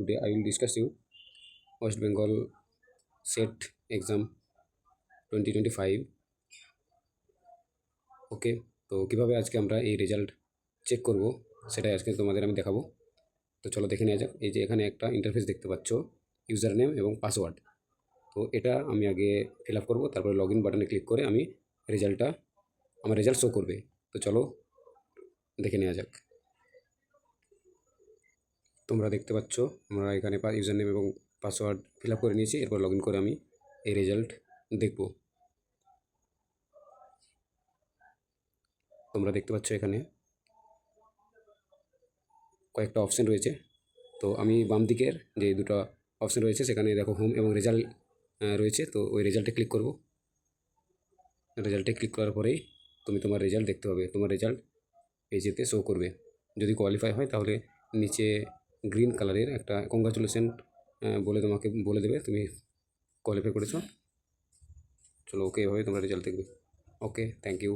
today I will discuss you West Bengal SET exam 2025. ওকে, তো কীভাবে আজকে আমরা এই রেজাল্ট চেক করব সেটাই আজকে তোমাদের আমি দেখাবো। তো চলো দেখে নেওয়া যাক। এই যে এখানে একটা ইন্টারফেস দেখতে পাচ্ছ, ইউজার নেম এবং পাসওয়ার্ড। তো এটা আমি আগে ফিল আপ করবো, তারপরে লগ ইন বাটনে ক্লিক করে আমি আমার রেজাল্ট শো করবে। তো চলো দেখে নেওয়া যাক। তোমরা দেখতে পাচ্ছ আমরা এখানে ইউজার নেম এবং পাসওয়ার্ড ফিল আপ করে নিয়েছি। এরপর লগ ইন করে আমি এই রেজাল্ট দেখব। তোমরা দেখতে পাচ্ছ এখানে কয়েকটা অপশান রয়েছে। তো আমি বাম দিকের যে দুটো অপশান রয়েছে সেখানে দেখো হোম এবং রেজাল্ট রয়েছে। তো ওই রেজাল্টে ক্লিক করব। রেজাল্টে ক্লিক করার পরেই তুমি তোমার রেজাল্ট দেখতে পাবে। তোমার রেজাল্ট পেজেতে শো করবে। যদি কোয়ালিফাই হয় তাহলে নিচে গ্রিন কালারের একটা কংগ্রাচুলেশন বলে তোমাকে বলে দেবে তুমি কোয়ালিফাই করেছো। চলো ওকে, এভাবে তোমরা রেজাল্ট দেখবে। ওকে, থ্যাংক ইউ।